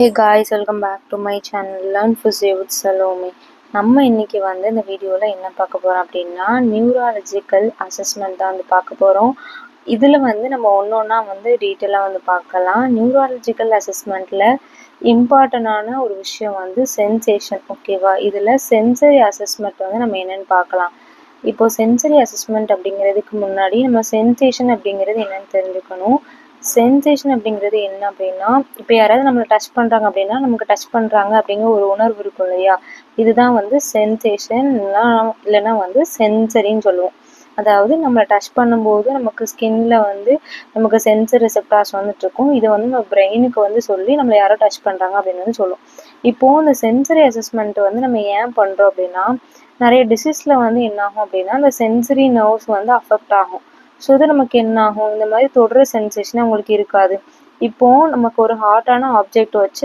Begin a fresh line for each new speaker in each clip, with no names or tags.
Hey guys, welcome back to my channel Learn Physio with Salome. நம்ம இன்னைக்கு இந்த வீடியோவில் என்ன பார்க்க போகிறோம் அப்படின்னா நியூராலஜிக்கல் அசஸ்மெண்ட் தான் பார்க்க போகிறோம். இதில் நம்ம ஒன்றா டீட்டெயிலாக பார்க்கலாம். நியூராலஜிக்கல் அசஸ்மெண்ட்டில் இம்பார்ட்டண்டான ஒரு விஷயம் சென்சேஷன். ஓகேவா, இதில் சென்சரி அசஸ்மெண்ட் நம்ம என்னென்னு பார்க்கலாம். இப்போது சென்சரி அசஸ்மெண்ட் அப்படிங்கிறதுக்கு முன்னாடி நம்ம சென்சேஷன் அப்படிங்கிறது என்னென்னு தெரிஞ்சுக்கணும். சென்சேஷன் அப்படிங்கிறது என்ன அப்படின்னா, இப்போ யாராவது நம்மளை டச் பண்ணுறாங்க அப்படின்னா நமக்கு டச் பண்ணுறாங்க அப்படிங்கிற ஒரு உணர்வு இருக்கும் இல்லையா, இதுதான் சென்சேஷன். இல்லைன்னா சென்சரின்னு சொல்லுவோம். அதாவது நம்மளை டச் பண்ணும்போது நமக்கு ஸ்கின்ல நமக்கு சென்சர் ரிசெப்டார்ஸ் இருக்கும். இது நம்ம பிரெயினுக்கு சொல்லி நம்மளை யாரோ டச் பண்ணுறாங்க அப்படின்னு சொல்லுவோம். இப்போது இந்த சென்சரி அசஸ்மெண்ட் நம்ம ஏன் பண்ணுறோம் அப்படின்னா, நிறைய டிசீஸில் என்ன ஆகும் அப்படின்னா அந்த சென்சரி நர்வ்ஸ் அஃபெக்ட் ஆகும். ஸோ இது நமக்கு என்ன ஆகும், இந்த மாதிரி தொடுற சென்சேஷன் அவங்களுக்கு இருக்காது. இப்போது நமக்கு ஒரு ஹாட்டான ஆப்ஜெக்ட் வச்சு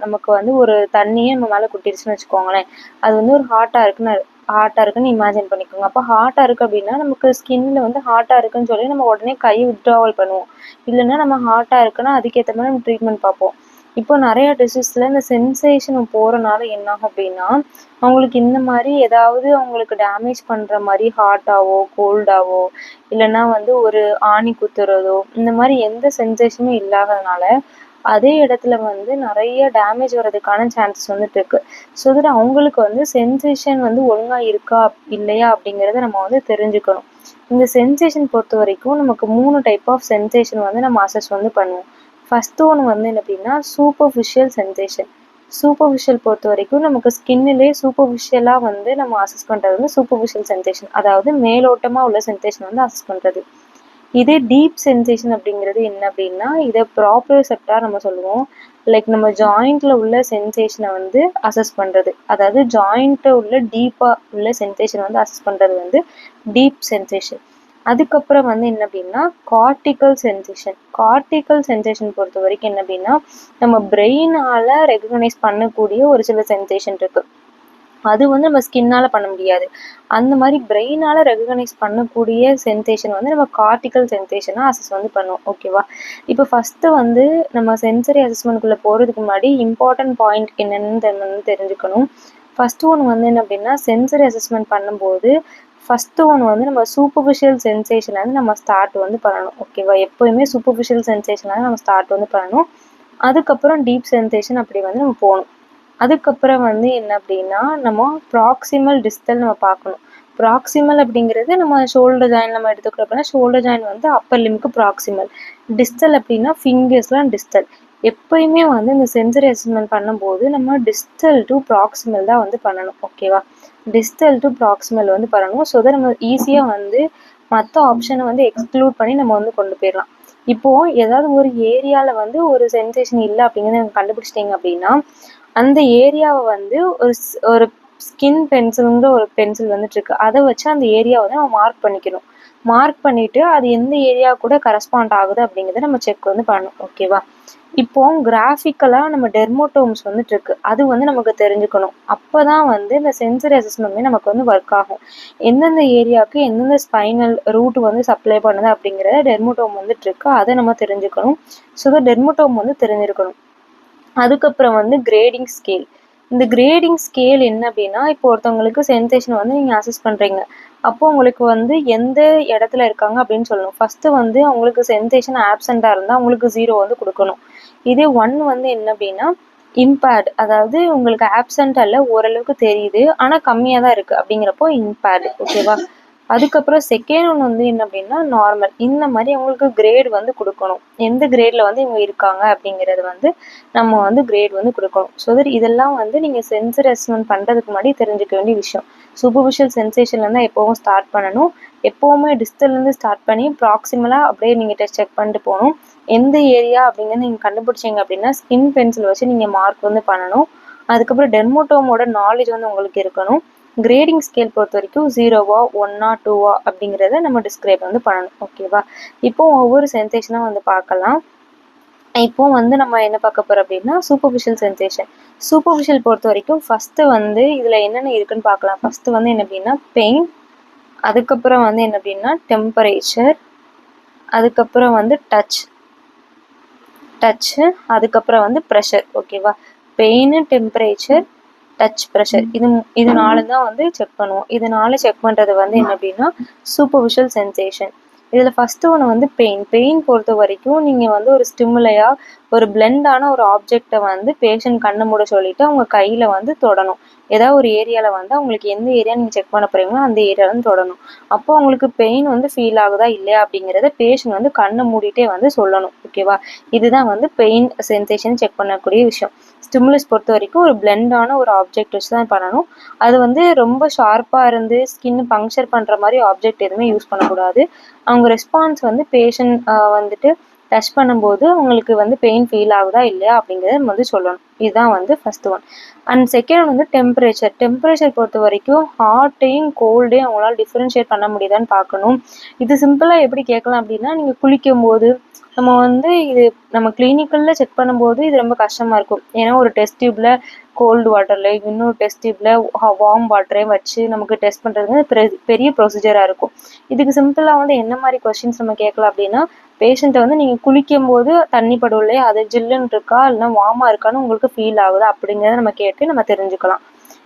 நமக்கு ஒரு தண்ணியே நம்ம மேலே குட்டிடுச்சுன்னு வச்சுக்கோங்களேன். அது ஒரு ஹாட்டாக இருக்குன்னு இமேஜின் பண்ணிக்கோங்க. அப்போ ஹாட்டாக இருக்குது அப்படின்னா நமக்கு ஸ்கின்ல ஹாட்டாக இருக்குன்னு சொல்லி நம்ம உடனே கை வித்ட்ராவல் பண்ணுவோம். இல்லைன்னா நம்ம ஹாட்டாக இருக்குன்னா அதுக்கேற்ற மாதிரி நம்ம ட்ரீட்மெண்ட் பார்ப்போம். இப்போ நிறைய டிசீஸில் இந்த சென்சேஷன் போகிறனால என்னாகும் அப்படின்னா அவங்களுக்கு இந்த மாதிரி ஏதாவது அவங்களுக்கு டேமேஜ் பண்ணுற மாதிரி ஹாட்டாவோ கோல்டாவோ இல்லைன்னா ஒரு ஆணி குத்துறதோ இந்த மாதிரி எந்த சென்சேஷனும் இல்லாததுனால அதே இடத்துல நிறைய டேமேஜ் வர்றதுக்கான சான்சஸ் இருக்கு. ஸோ தட் அவங்களுக்கு சென்சேஷன் ஒழுங்காக இருக்கா இல்லையா அப்படிங்கிறத நம்ம தெரிஞ்சுக்கணும். இந்த சென்சேஷன் பொறுத்த வரைக்கும் நமக்கு 3 டைப் ஆஃப் சென்சேஷன் நம்ம அசஸ் பண்ணுவோம். ஃபர்ஸ்ட் ஒன்று என்ன அப்படின்னா சூப்பர்ஃபிஷியல் சென்சேஷன். சூப்பர்ஃபிஷியல் பொறுத்த வரைக்கும் நமக்கு ஸ்கின்னிலே சூப்பர்ஃபிஷியலாக நம்ம அசஸ் பண்ணுறது சூப்பர்ஃபிஷியல் சென்சேஷன், அதாவது மேலோட்டமாக உள்ள சென்சேஷன் அசஸ் பண்ணுறது. இதே டீப் சென்சேஷன் அப்படிங்கிறது என்ன அப்படின்னா இதை ப்ராப்ரியோசெப்டார் நம்ம சொல்லுவோம். லைக் நம்ம ஜாயிண்ட்ல உள்ள சென்சேஷனை அசஸ் பண்ணுறது, அதாவது ஜாயிண்ட்டை உள்ள டீப்பாக உள்ள சென்சேஷன் அசஸ் பண்ணுறது டீப் சென்சேஷன். அதுக்கப்புறம் என்ன அப்படின்னா கார்டிக்கல் சென்சேஷன். கார்டிக்கல் சென்சேஷன் பொறுத்த வரைக்கும் என்ன அப்படின்னா நம்ம பிரெயினால ரெகக்னைஸ் பண்ணக்கூடிய ஒரு சில சென்சேஷன் இருக்கு. அது நம்ம ஸ்கின்னால பண்ண முடியாது. அந்த மாதிரி பிரெயினால ரெகக்னைஸ் பண்ணக்கூடிய சென்சேஷன் நம்ம கார்டிக்கல் சென்சேஷனா அசஸ் பண்ணுவோம். ஓகேவா, இப்போ ஃபர்ஸ்ட் நம்ம சென்சரி அசஸ்மெண்ட்குள்ள போறதுக்கு முன்னாடி இம்பார்ட்டன்ட் பாயிண்ட் என்னன்னு தெரிஞ்சுக்கணும். ஃபர்ஸ்ட் ஒன்று என்ன அப்படின்னா சென்சரி அசஸ்மெண்ட் பண்ணும்போது ஃபர்ஸ்ட் ஒன்று நம்ம சூப்பர்ஃபிஷியல் சென்சேஷனை நம்ம ஸ்டார்ட் பண்ணணும். ஓகேவா, எப்போயுமே சூப்பர்ஃபிஷியல் சென்சேஷனை நம்ம ஸ்டார்ட் பண்ணணும். அதுக்கப்புறம் டீப் சென்சேஷன் அப்படி நம்ம போகணும். அதுக்கப்புறம் என்ன அப்படின்னா நம்ம ப்ராக்சிமல் டிஸ்டல் நம்ம பார்க்கணும். ப்ராக்சிமல் அப்படிங்கிறது நம்ம ஷோல்டர் ஜாயின் நம்ம எடுத்துக்கிறோம் அப்படின்னா ஷோல்டர் ஜாயின் அப்பர் லிம்க்கு ப்ராக்சிமல். டிஸ்டல் அப்படின்னா ஃபிங்கர்ஸ்லாம் டிஸ்டல். எப்பயுமே இந்த சென்சரி அசஸ்மெண்ட் பண்ணும்போது நம்ம டிஸ்டல் டு ப்ராக்சிமல் தான் பண்ணணும். ஓகேவா, டிஸ்டல் டு ப்ராக்சிமல் பண்ணணும். ஸோ தட் நம்ம ஈஸியாக மற்ற ஆப்ஷனை எக்ஸ்க்ளூட் பண்ணி நம்ம கொண்டு போயிடலாம். இப்போது ஏதாவது ஒரு ஏரியாவில் ஒரு சென்சேஷன் இல்லை அப்படிங்கிறத கண்டுபிடிச்சிட்டிங்க அப்படின்னா அந்த ஏரியாவை ஒரு ஸ்கின் பென்சிலுங்கிற ஒரு பென்சில் இருக்கு, அதை வச்சு அந்த ஏரியாவை நம்ம மார்க் பண்ணிக்கணும். மார்க் பண்ணிவிட்டு அது எந்த ஏரியா கூட கரஸ்பாண்ட் ஆகுது அப்படிங்கிறத நம்ம செக் பண்ணணும். ஓகேவா, இப்போ கிராஃபிக்கலாக நம்ம டெர்மோட்டோம்ஸ் இருக்கு, அது நமக்கு தெரிஞ்சுக்கணும். அப்போ தான் இந்த சென்சரி அசஸ்மெண்ட்மே நமக்கு ஒர்க் ஆகும். எந்தெந்த ஏரியாவுக்கு எந்தெந்த ஸ்பைனல் ரூட் சப்ளை பண்ணுது அப்படிங்கிறத டெர்மோட்டோம் இருக்கு, அதை நம்ம தெரிஞ்சுக்கணும். ஸோ டெர்மோட்டோம் தெரிஞ்சிருக்கணும். அதுக்கப்புறம் கிரேடிங் ஸ்கேல். இந்த கிரேடிங் ஸ்கேல் என்ன அப்படின்னா இப்போ ஒருத்தவங்களுக்கு சென்சேஷன் நீங்கள் அசஸ் பண்ணுறீங்க, அப்போ உங்களுக்கு எந்த இடத்துல இருக்காங்க அப்படின்னு சொல்லணும். ஃபர்ஸ்ட் அவங்களுக்கு சென்சேஷன் ஆப்சண்டாக இருந்தால் அவங்களுக்கு 0 கொடுக்கணும். இதே 1 என்ன அப்படின்னா இம்பேர்டு, அதாவது உங்களுக்கு ஆப்சண்ட் அல்ல, ஓரளவுக்கு தெரியுது ஆனால் கம்மியாக தான் இருக்குது அப்படிங்கிறப்போ இம்பேர்டு. ஓகேவா, அதுக்கப்புறம் செகண்ட் ஒன்று என்ன அப்படின்னா நார்மல். இந்த மாதிரி அவங்களுக்கு கிரேட் கொடுக்கணும். எந்த கிரேடில் இவங்க இருக்காங்க அப்படிங்கிறது நம்ம கிரேட் கொடுக்கணும். ஸோ தட் இதெல்லாம் நீங்கள் சென்சரி அசஸ்மெண்ட் பண்ணுறதுக்கு முன்னாடி தெரிஞ்சுக்க வேண்டிய விஷயம். சூப்பர்ஃபிஷியல் சென்சேஷன்லேருந்து தான் எப்போவும் ஸ்டார்ட் பண்ணணும். எப்போவுமே டிஸ்டல்லேருந்து ஸ்டார்ட் பண்ணி ப்ராக்சிமலாக அப்படியே நீங்கள் செக் பண்ணிட்டு போகணும். எந்த ஏரியா அப்படிங்கிறது நீங்கள் கண்டுபிடிச்சிங்க அப்படின்னா ஸ்கின் பென்சில் வச்சு நீங்கள் மார்க் பண்ணணும். அதுக்கப்புறம் டெர்மோட்டோமோட நாலேஜ் உங்களுக்கு இருக்கணும். கிரேடிங் ஸ்கேல் பொறுத்த வரைக்கும் 0வா 1ஆ 2வா அப்படிங்கிறத நம்ம டிஸ்கிரைப் பண்ணணும். ஓகேவா, இப்போ ஒவ்வொரு சென்சேஷனாக பார்க்கலாம். இப்போ நம்ம என்ன பார்க்க போகிறோம் அப்படின்னா சூப்பர்ஃபிஷியல் சென்சேஷன். சூப்பர்ஃபிஷியல் பொறுத்த வரைக்கும் ஃபஸ்ட்டு இதில் என்னென்ன இருக்குன்னு பார்க்கலாம். ஃபஸ்ட்டு என்ன அப்படின்னா பெயின், அதுக்கப்புறம் என்ன அப்படின்னா டெம்பரேச்சர், அதுக்கப்புறம் டச்சு, அதுக்கப்புறம் வந்து ப்ரெஷர். ஓகேவா? பெயின், டெம்பரேச்சர், டச், ப்ரெஷர் இது 4 தான் வந்து செக் பண்ணுவோம். இது 4 செக் பண்ணுறது வந்து என்ன அப்படின்னா சூப்பர்ஃபிஷியல் சென்சேஷன். இதில் ஃபஸ்ட்டு ஒன்று வந்து பெயின் பொறுத்த வரைக்கும் நீங்கள் வந்து ஒரு ஸ்டிமுலையாக ஒரு பிளெண்டான ஒரு ஆப்ஜெக்டை வந்து பேஷண்ட் கண்ணை மூட சொல்லிவிட்டு அவங்க கையில் வந்து தொடணும். ஏதாவது ஒரு ஏரியாவில் வந்து அவங்களுக்கு எந்த ஏரியா நீங்கள் செக் பண்ண போகிறீங்களோ அந்த ஏரியாவில் தொடணும். அப்போ அவங்களுக்கு பெயின் வந்து ஃபீல் ஆகுதா இல்லையா அப்படிங்கிறத பேஷண்ட் வந்து கண்ணை மூடிட்டே வந்து சொல்லணும். ஓகேவா? இதுதான் வந்து பெயின் சென்சேஷன் செக் பண்ணக்கூடிய விஷயம். ஸ்டிமுலஸ் பொறுத்த வரைக்கும் ஒரு பிளெண்டான ஒரு ஆப்ஜெக்ட் வச்சு தான் பண்ணணும். அது வந்து ரொம்ப ஷார்ப்பாக இருந்து ஸ்கின் பங்க்சர் பண்ணுற மாதிரி ஆப்ஜெக்ட் எதுவுமே யூஸ் பண்ணக்கூடாது. அவங்க ரெஸ்பான்ஸ் வந்து பேஷண்ட் வந்துட்டு டச் பண்ணும்போது அவங்களுக்கு வந்து பெயின் ஃபீல் ஆகுதா இல்லையா அப்படிங்கிறத நம்ம வந்து சொல்லணும். இதுதான் வந்து ஃபஸ்ட்டு ஒன். அண்ட் செகண்ட் வந்து டெம்பரேச்சர் பொறுத்த வரைக்கும் ஹாட்டையும் கோல்டையும் அவங்களால டிஃப்ரென்ஷியேட் பண்ண முடியுதான்னு பார்க்கணும். இது சிம்பிளாக எப்படி கேட்கலாம் அப்படின்னா, நீங்கள் குளிக்கும் போது நம்ம வந்து இது நம்ம கிளினிக்கலில் செக் பண்ணும்போது இது ரொம்ப கஷ்டமாக இருக்கும். ஏன்னா ஒரு டெஸ்ட் டியூப்பில் கோல்டு வாட்டரில் இன்னொரு டெஸ்ட் டியூப்பில் வார்ம் வாட்டரையும் வச்சு நமக்கு டெஸ்ட் பண்ணுறது பெரிய ப்ரொசீஜராக இருக்கும். இதுக்கு சிம்பிளாக வந்து என்ன மாதிரி கொஸ்டின்ஸ் நம்ம கேட்கலாம் அப்படின்னா, பேஷண்ட்டை வந்து நீங்கள் குளிக்கும் போது தண்ணி படுவில்லையே அது ஜில்லுன்னு இருக்கா இல்லைனா வார்மாக இருக்கான்னு உங்களுக்கு ஃபீல் ஆகுதா அப்படிங்கிறத நம்ம கேட்டு நம்ம தெரிஞ்சுக்கலாம்.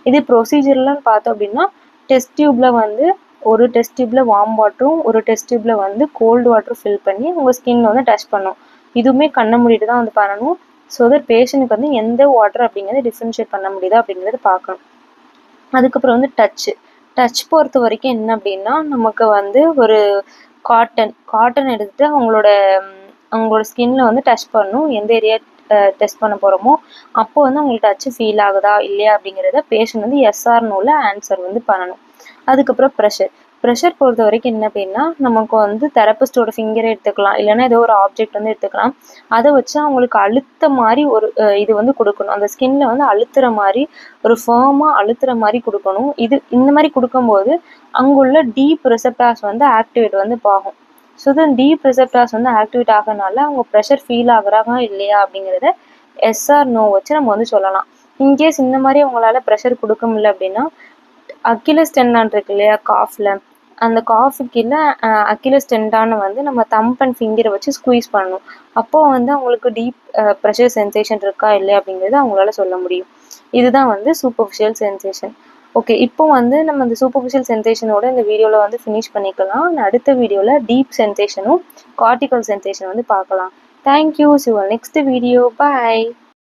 இது ப்ரொசீஜர்லாம் பார்த்தோம் அப்படின்னா டெஸ்ட் டியூப்பில் வந்து ஒரு டெஸ்ட் டியூப்பில் வார்ம் வாட்டரும் ஒரு டெஸ்ட் டியூப்பில் வந்து கோல்டு வாட்டரும் ஃபில் பண்ணி உங்கள் ஸ்கின்ல வந்து டச் பண்ணும். இதுவுமே கண்ணை மூடிட்டு தான் வந்து பண்ணணும். ஸோ தட் பேஷண்ட்டுக்கு வந்து எந்த வாட்டர் அப்படிங்கிறத டிஃப்ரென்ஷியேட் பண்ண முடியுதா அப்படிங்கிறத பார்க்கணும். அதுக்கப்புறம் வந்து டச் பொறுத்த வரைக்கும் என்ன அப்படின்னா, நமக்கு வந்து ஒரு காட்டன் எடுத்துட்டு அவங்களோட ஸ்கின்ல வந்து டச் பண்ணணும். எந்த ஏரியா டெஸ்ட் பண்ண போகிறோமோ அப்போ வந்து அவங்களுக்கு டச்சு ஃபீல் ஆகுதா இல்லையா அப்படிங்கிறத பேஷண்ட் வந்து எஸ்ஆர்னோவில் ஆன்சர் வந்து பண்ணணும். அதுக்கப்புறம் ப்ரெஷர் பொறுத்த வரைக்கும் என்ன அப்படின்னா, நமக்கு வந்து தெரபிஸ்டோட ஃபிங்கரை எடுத்துக்கலாம், இல்லைன்னா ஏதோ ஒரு ஆப்ஜெக்ட் வந்து எடுத்துக்கலாம். அதை வச்சு அவங்களுக்கு அழுத்த மாதிரி ஒரு இது வந்து கொடுக்கணும். அந்த ஸ்கின்ல வந்து அழுத்துற மாதிரி ஒரு ஃபேமாக அழுத்துற மாதிரி கொடுக்கணும். இந்த மாதிரி கொடுக்கும்போது அங்குள்ள டீப் ரிசெப்டார்ஸ் வந்து ஆக்டிவேட் வந்து ஆகும். ஸோ தென் டீப் ரிசெப்டார்ஸ் வந்து ஆக்டிவேட் ஆகிறனால அவங்க ப்ரெஷர் ஃபீல் ஆகுறாங்க இல்லையா அப்படிங்கிறத எஸ்ஆர் நோ வச்சு நம்ம வந்து சொல்லலாம். இன்கேஸ் இந்த மாதிரி அவங்களால ப்ரெஷர் கொடுக்க முடியல அப்படின்னா, அக்கிலஸ் டெண்டான் இருக்கு இல்லையா காஃபில், அந்த காஃபு கீழே அக்கிலஸ் டெண்டானை வந்து நம்ம தம்ப் அண்ட் ஃபிங்கரை வச்சு ஸ்குவீஸ் பண்ணணும். அப்போது வந்து அவங்களுக்கு டீப் ப்ரெஷர் சென்சேஷன் இருக்கா இல்லையா அப்படிங்கிறத அவங்களால சொல்ல முடியும். இதுதான் வந்து சூப்பர்ஃபிஷியல் சென்சேஷன். ஓகே, இப்போ வந்து நம்ம இந்த சூப்பர்ஃபிஷியல் சென்சேஷனோட இந்த வீடியோவில் வந்து ஃபினிஷ் பண்ணிக்கலாம். அடுத்த வீடியோவில் டீப் சென்சேஷனும் கார்டிகல் சென்சேஷன் வந்து பார்க்கலாம். Thank you. C you next video. Bye.